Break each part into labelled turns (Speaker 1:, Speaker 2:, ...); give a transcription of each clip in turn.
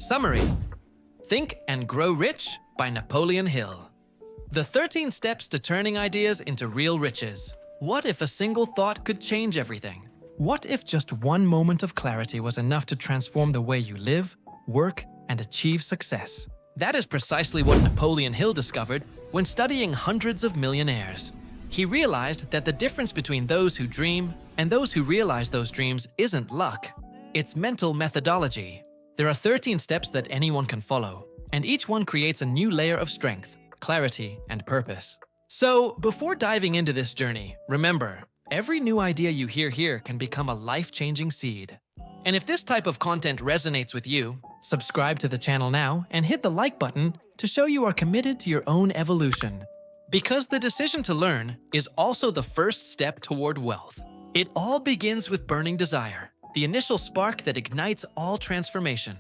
Speaker 1: Summary: Think and Grow Rich by Napoleon Hill. The 13 steps to turning ideas into real riches. What if a single thought could change everything? What if just one moment of clarity was enough to transform the way you live, work, and achieve success? That is precisely what Napoleon Hill discovered when studying hundreds of millionaires. He realized that the difference between those who dream and those who realize those dreams isn't luck. It's mental methodology. There are 13 steps that anyone can follow, and each one creates a new layer of strength, clarity, and purpose. So, before diving into this journey, remember, every new idea you hear here can become a life-changing seed. And if this type of content resonates with you, subscribe to the channel now and hit the like button to show you are committed to your own evolution. Because the decision to learn is also the first step toward wealth. It all begins with burning desire, the initial spark that ignites all transformation.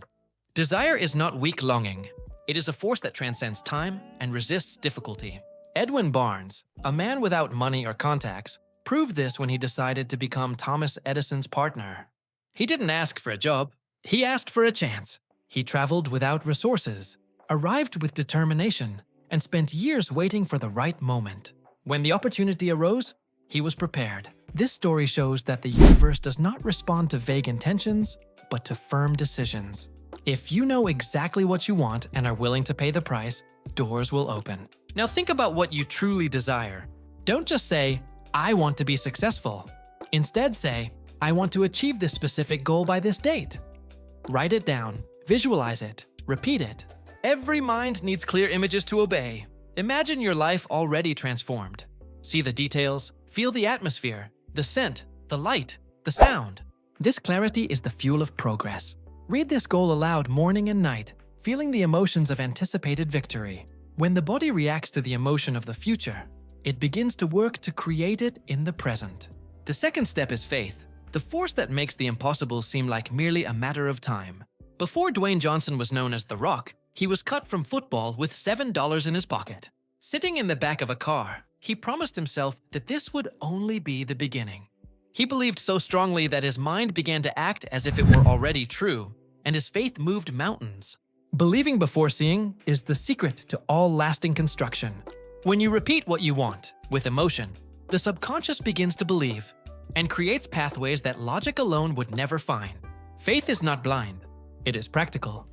Speaker 1: Desire is not weak longing. It is a force that transcends time and resists difficulty. Edwin Barnes, a man without money or contacts, proved this when he decided to become Thomas Edison's partner. He didn't ask for a job, he asked for a chance. He traveled without resources, arrived with determination, and spent years waiting for the right moment. When the opportunity arose, he was prepared. This story shows that the universe does not respond to vague intentions, but to firm decisions. If you know exactly what you want and are willing to pay the price, doors will open. Now think about what you truly desire. Don't just say, "I want to be successful." Instead say, "I want to achieve this specific goal by this date." Write it down, visualize it, repeat it. Every mind needs clear images to obey. Imagine your life already transformed. See the details, feel the atmosphere, the scent, the light, the sound. This clarity is the fuel of progress. Read this goal aloud morning and night, feeling the emotions of anticipated victory. When the body reacts to the emotion of the future, it begins to work to create it in the present. The second step is faith, the force that makes the impossible seem like merely a matter of time. Before Dwayne Johnson was known as The Rock, he was cut from football with $7 in his pocket. Sitting in the back of a car, he promised himself that this would only be the beginning. He believed so strongly that his mind began to act as if it were already true, and his faith moved mountains. Believing before seeing is the secret to all lasting construction. When you repeat what you want with emotion, the subconscious begins to believe and creates pathways that logic alone would never find. Faith is not blind, it is practical.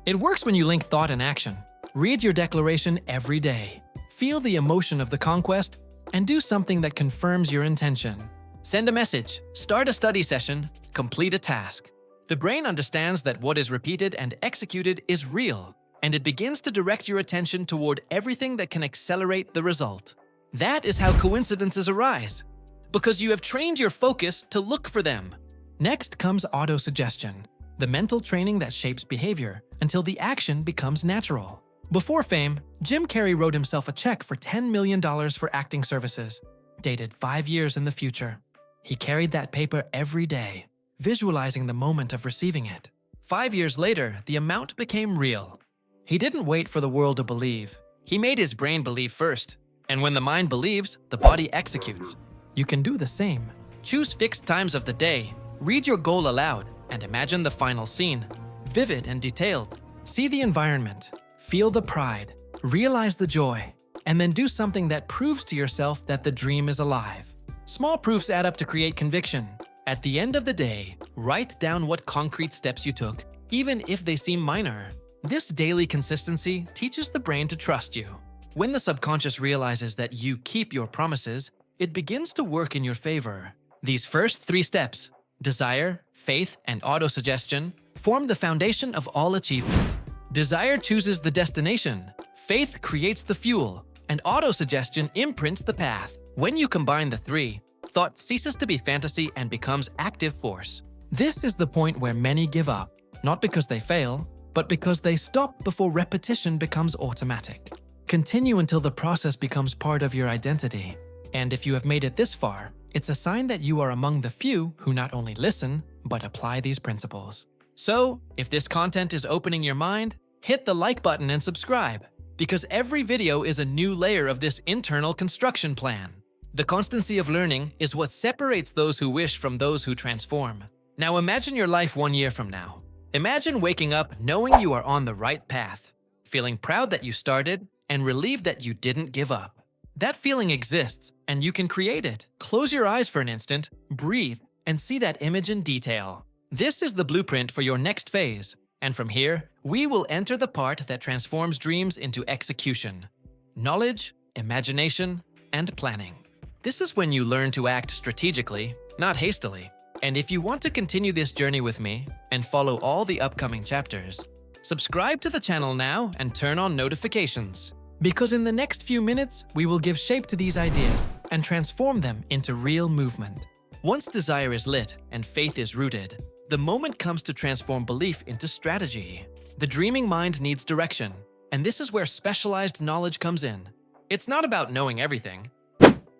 Speaker 1: It works when you link thought and action. Read your declaration every day. Feel the emotion of the conquest and do something that confirms your intention. Send a message, start a study session, complete a task. The brain understands that what is repeated and executed is real, and it begins to direct your attention toward everything that can accelerate the result. That is how coincidences arise, because you have trained your focus to look for them. Next comes autosuggestion, the mental training that shapes behavior until the action becomes natural. Before fame, Jim Carrey wrote himself a check for $10 million for acting services, dated 5 years in the future. He carried that paper every day, visualizing the moment of receiving it. 5 years later, the amount became real. He didn't wait for the world to believe. He made his brain believe first. And when the mind believes, the body executes. You can do the same. Choose fixed times of the day, read your goal aloud, and imagine the final scene. Vivid and detailed. See the environment, feel the pride, realize the joy, and then do something that proves to yourself that the dream is alive. Small proofs add up to create conviction. At the end of the day, write down what concrete steps you took, even if they seem minor. This daily consistency teaches the brain to trust you. When the subconscious realizes that you keep your promises, it begins to work in your favor. These first 3 steps, desire, faith, and autosuggestion, form the foundation of all achievement. Desire chooses the destination, faith creates the fuel, and autosuggestion imprints the path. When you combine the 3, thought ceases to be fantasy and becomes active force. This is the point where many give up, not because they fail, but because they stop before repetition becomes automatic. Continue until the process becomes part of your identity. And if you have made it this far, it's a sign that you are among the few who not only listen, but apply these principles. So, if this content is opening your mind, hit the like button and subscribe, because every video is a new layer of this internal construction plan. The constancy of learning is what separates those who wish from those who transform. Now imagine your life 1 year from now. Imagine waking up knowing you are on the right path, feeling proud that you started and relieved that you didn't give up. That feeling exists, and you can create it. Close your eyes for an instant, breathe, and see that image in detail. This is the blueprint for your next phase, and from here, we will enter the part that transforms dreams into execution. Knowledge, imagination, and planning. This is when you learn to act strategically, not hastily. And if you want to continue this journey with me and follow all the upcoming chapters, subscribe to the channel now and turn on notifications. Because in the next few minutes, we will give shape to these ideas and transform them into real movement. Once desire is lit and faith is rooted, the moment comes to transform belief into strategy. The dreaming mind needs direction, and this is where specialized knowledge comes in. It's not about knowing everything.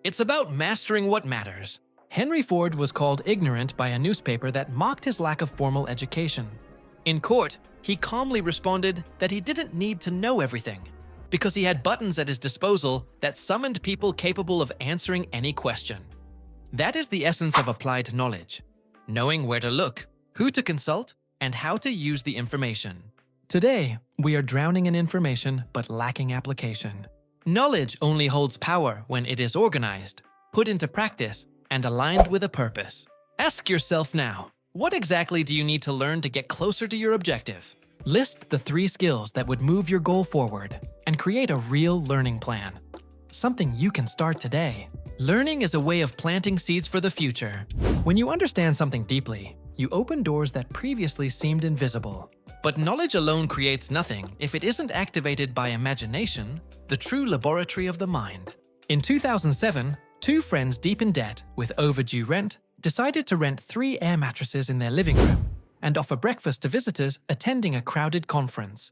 Speaker 1: It's about mastering what matters. Henry Ford was called ignorant by a newspaper that mocked his lack of formal education. In court, he calmly responded that he didn't need to know everything, because he had buttons at his disposal that summoned people capable of answering any question. That is the essence of applied knowledge: knowing where to look, who to consult, and how to use the information. Today, we are drowning in information but lacking application. Knowledge only holds power when it is organized, put into practice, and aligned with a purpose. Ask yourself now, what exactly do you need to learn to get closer to your objective? List the 3 skills that would move your goal forward and create a real learning plan. Something you can start today. Learning is a way of planting seeds for the future. When you understand something deeply, you open doors that previously seemed invisible. But knowledge alone creates nothing if it isn't activated by imagination, the true laboratory of the mind. In 2007, 2 friends deep in debt with overdue rent decided to rent 3 air mattresses in their living room and offer breakfast to visitors attending a crowded conference.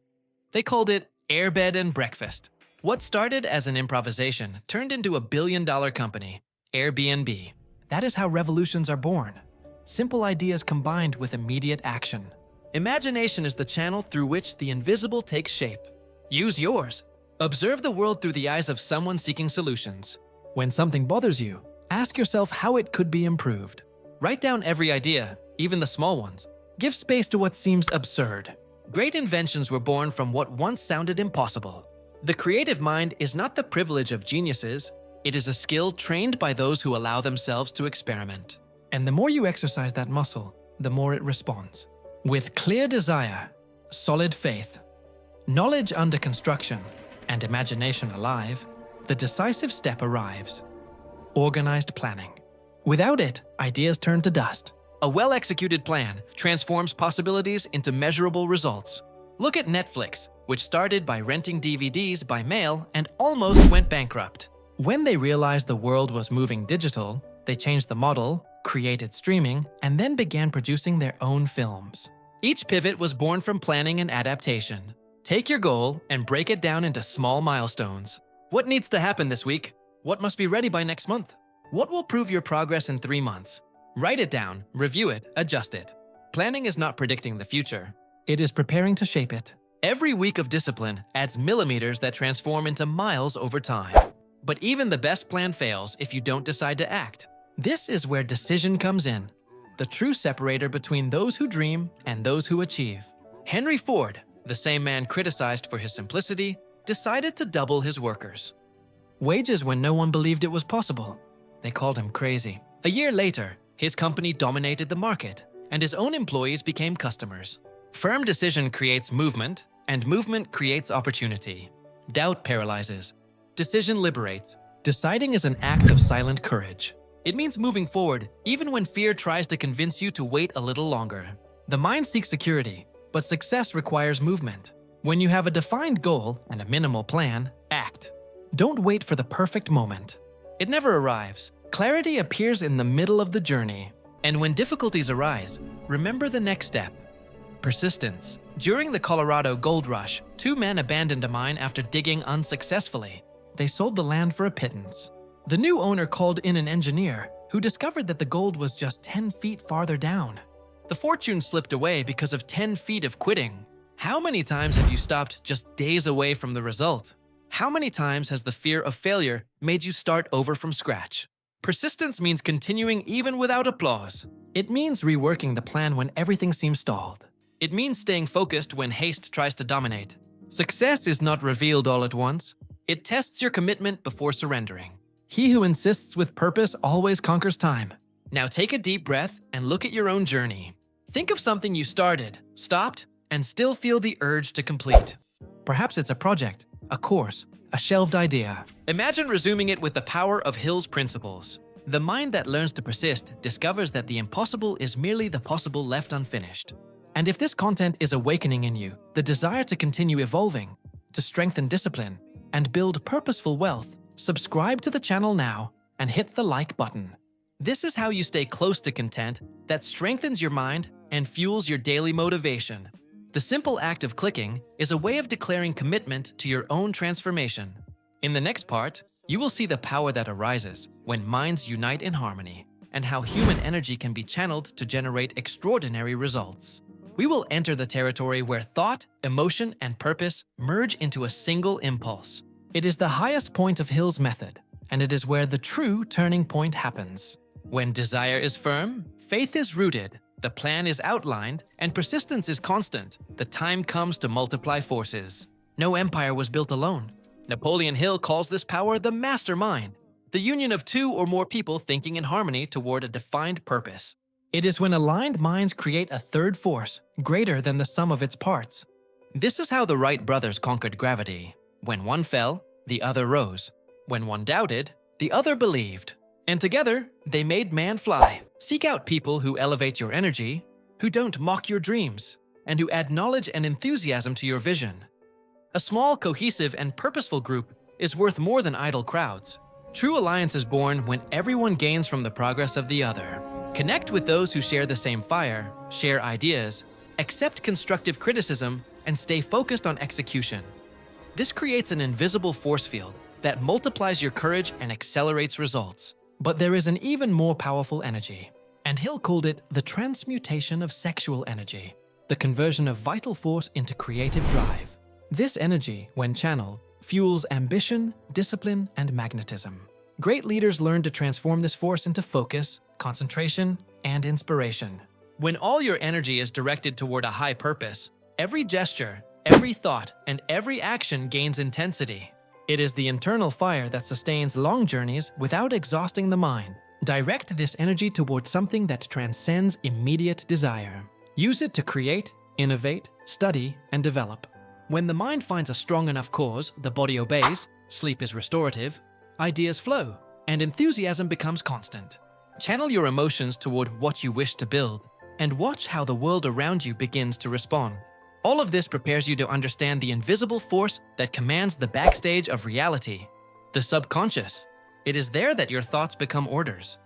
Speaker 1: They called it Airbed and Breakfast. What started as an improvisation turned into a billion-dollar company, Airbnb. That is how revolutions are born. Simple ideas combined with immediate action. Imagination is the channel through which the invisible takes shape. Use yours. Observe the world through the eyes of someone seeking solutions. When something bothers you, ask yourself how it could be improved. Write down every idea, even the small ones. Give space to what seems absurd. Great inventions were born from what once sounded impossible. The creative mind is not the privilege of geniuses, it is a skill trained by those who allow themselves to experiment. And the more you exercise that muscle, the more it responds. With clear desire, solid faith, knowledge under construction, and imagination alive, the decisive step arrives: organized planning. Without it, ideas turn to dust. A well-executed plan transforms possibilities into measurable results. Look at Netflix, which started by renting DVDs by mail and almost went bankrupt. When they realized the world was moving digital, they changed the model, created streaming, and then began producing their own films. Each pivot was born from planning and adaptation. Take your goal and break it down into small milestones. What needs to happen this week? What must be ready by next month? What will prove your progress in 3 months? Write it down, review it, adjust it. Planning is not predicting the future. It is preparing to shape it. Every week of discipline adds millimeters that transform into miles over time. But even the best plan fails if you don't decide to act. This is where decision comes in, the true separator between those who dream and those who achieve. Henry Ford, the same man criticized for his simplicity, decided to double his workers' wages when no one believed it was possible. They called him crazy. A year later, his company dominated the market, and his own employees became customers. Firm decision creates movement, and movement creates opportunity. Doubt paralyzes. Decision liberates. Deciding is an act of silent courage. It means moving forward, even when fear tries to convince you to wait a little longer. The mind seeks security, but success requires movement. When you have a defined goal and a minimal plan, act. Don't wait for the perfect moment. It never arrives. Clarity appears in the middle of the journey. And when difficulties arise, remember the next step: persistence. During the Colorado Gold Rush, 2 men abandoned a mine after digging unsuccessfully. They sold the land for a pittance. The new owner called in an engineer who discovered that the gold was just 10 feet farther down. The fortune slipped away because of 10 feet of quitting. How many times have you stopped just days away from the result? How many times has the fear of failure made you start over from scratch? Persistence means continuing even without applause. It means reworking the plan when everything seems stalled. It means staying focused when haste tries to dominate. Success is not revealed all at once. It tests your commitment before surrendering. He who insists with purpose always conquers time. Now take a deep breath and look at your own journey. Think of something you started, stopped, and still feel the urge to complete. Perhaps it's a project, a course, a shelved idea. Imagine resuming it with the power of Hill's principles. The mind that learns to persist discovers that the impossible is merely the possible left unfinished. And if this content is awakening in you the desire to continue evolving, to strengthen discipline, and build purposeful wealth, subscribe to the channel now and hit the like button. This is how you stay close to content that strengthens your mind and fuels your daily motivation. The simple act of clicking is a way of declaring commitment to your own transformation. In the next part, you will see the power that arises when minds unite in harmony and how human energy can be channeled to generate extraordinary results. We will enter the territory where thought, emotion, and purpose merge into a single impulse. It is the highest point of Hill's method, and it is where the true turning point happens. When desire is firm, faith is rooted, the plan is outlined, and persistence is constant, the time comes to multiply forces. No empire was built alone. Napoleon Hill calls this power the Mastermind, the union of two or more people thinking in harmony toward a defined purpose. It is when aligned minds create a third force, greater than the sum of its parts. This is how the Wright brothers conquered gravity. When one fell, the other rose. When one doubted, the other believed. And together, they made man fly. Seek out people who elevate your energy, who don't mock your dreams, and who add knowledge and enthusiasm to your vision. A small, cohesive, and purposeful group is worth more than idle crowds. True alliance is born when everyone gains from the progress of the other. Connect with those who share the same fire, share ideas, accept constructive criticism, and stay focused on execution. This creates an invisible force field that multiplies your courage and accelerates results. But there is an even more powerful energy, and Hill called it the transmutation of sexual energy, the conversion of vital force into creative drive. This energy, when channeled, fuels ambition, discipline, and magnetism. Great leaders learn to transform this force into focus, concentration, and inspiration. When all your energy is directed toward a high purpose, every gesture, every thought, and every action gains intensity. It is the internal fire that sustains long journeys without exhausting the mind. Direct this energy toward something that transcends immediate desire. Use it to create, innovate, study, and develop. When the mind finds a strong enough cause, the body obeys, sleep is restorative, ideas flow, and enthusiasm becomes constant. Channel your emotions toward what you wish to build, and watch how the world around you begins to respond. All of this prepares you to understand the invisible force that commands the backstage of reality, the subconscious. It is there that your thoughts become orders.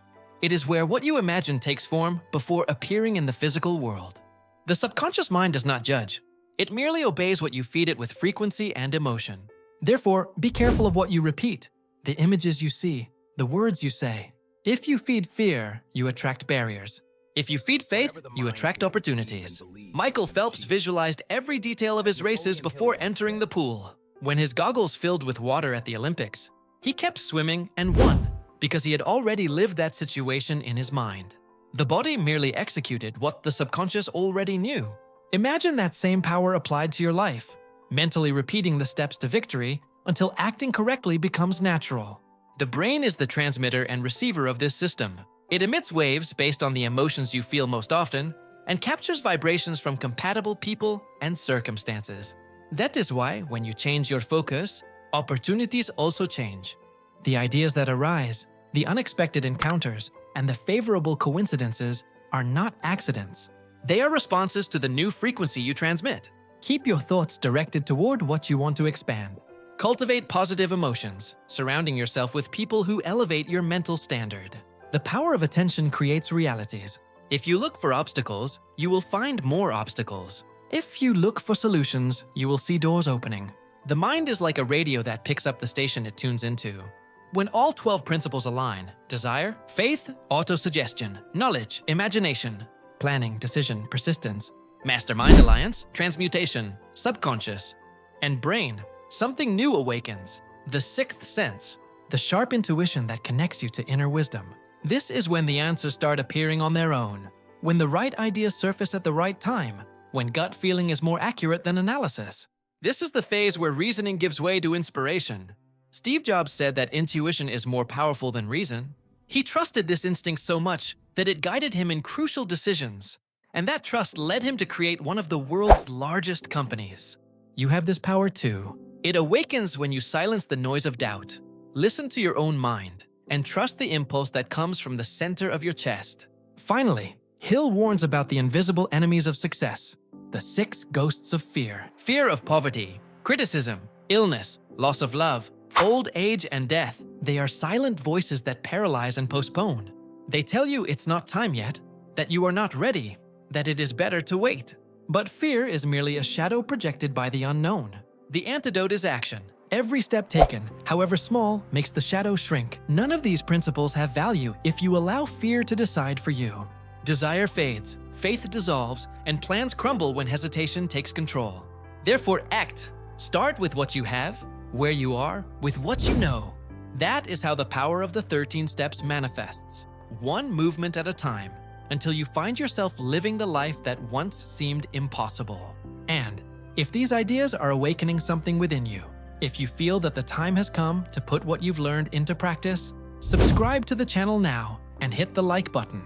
Speaker 1: It is where what you imagine takes form before appearing in the physical world. The subconscious mind does not judge. It merely obeys what you feed it with frequency and emotion. Therefore, be careful of what you repeat, the images you see, the words you say. If you feed fear, you attract barriers. If you feed faith, you attract opportunities. Michael Phelps visualized every detail of his races before entering the pool. When his goggles filled with water at the Olympics, he kept swimming and won because he had already lived that situation in his mind. The body merely executed what the subconscious already knew. Imagine that same power applied to your life, mentally repeating the steps to victory until acting correctly becomes natural. The brain is the transmitter and receiver of this system. It emits waves based on the emotions you feel most often and captures vibrations from compatible people and circumstances. That is why, when you change your focus, opportunities also change. The ideas that arise, the unexpected encounters, and the favorable coincidences are not accidents. They are responses to the new frequency you transmit. Keep your thoughts directed toward what you want to expand. Cultivate positive emotions, surrounding yourself with people who elevate your mental standard. The power of attention creates realities. If you look for obstacles, you will find more obstacles. If you look for solutions, you will see doors opening. The mind is like a radio that picks up the station it tunes into. When all 12 principles align, desire, faith, autosuggestion, knowledge, imagination, planning, decision, persistence, mastermind alliance, transmutation, subconscious, and brain, something new awakens. The sixth sense, the sharp intuition that connects you to inner wisdom. This is when the answers start appearing on their own, when the right ideas surface at the right time, when gut feeling is more accurate than analysis. This is the phase where reasoning gives way to inspiration. Steve Jobs said that intuition is more powerful than reason. He trusted this instinct so much that it guided him in crucial decisions, and that trust led him to create one of the world's largest companies. You have this power too. It awakens when you silence the noise of doubt, listen to your own mind, and trust the impulse that comes from the center of your chest. Finally, Hill warns about the invisible enemies of success, the 6 ghosts of fear. Fear of poverty, criticism, illness, loss of love, old age, and death. They are silent voices that paralyze and postpone. They tell you it's not time yet, that you are not ready, that it is better to wait. But fear is merely a shadow projected by the unknown. The antidote is action. Every step taken, however small, makes the shadow shrink. None of these principles have value if you allow fear to decide for you. Desire fades, faith dissolves, and plans crumble when hesitation takes control. Therefore, act. Start with what you have, where you are, with what you know. That is how the power of the 13 steps manifests, one movement at a time, until you find yourself living the life that once seemed impossible. And if these ideas are awakening something within you, if you feel that the time has come to put what you've learned into practice, subscribe to the channel now and hit the like button.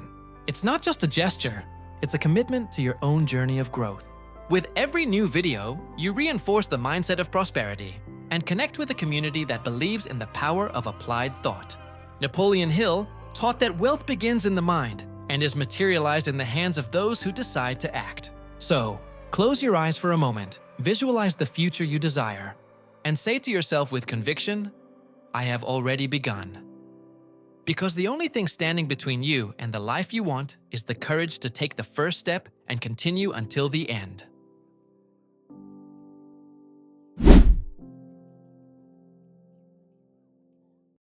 Speaker 1: It's not just a gesture, it's a commitment to your own journey of growth. With every new video, you reinforce the mindset of prosperity and connect with a community that believes in the power of applied thought. Napoleon Hill taught that wealth begins in the mind and is materialized in the hands of those who decide to act. So, close your eyes for a moment, visualize the future you desire, and say to yourself with conviction, I have already begun. Because the only thing standing between you and the life you want is the courage to take the first step and continue until the end.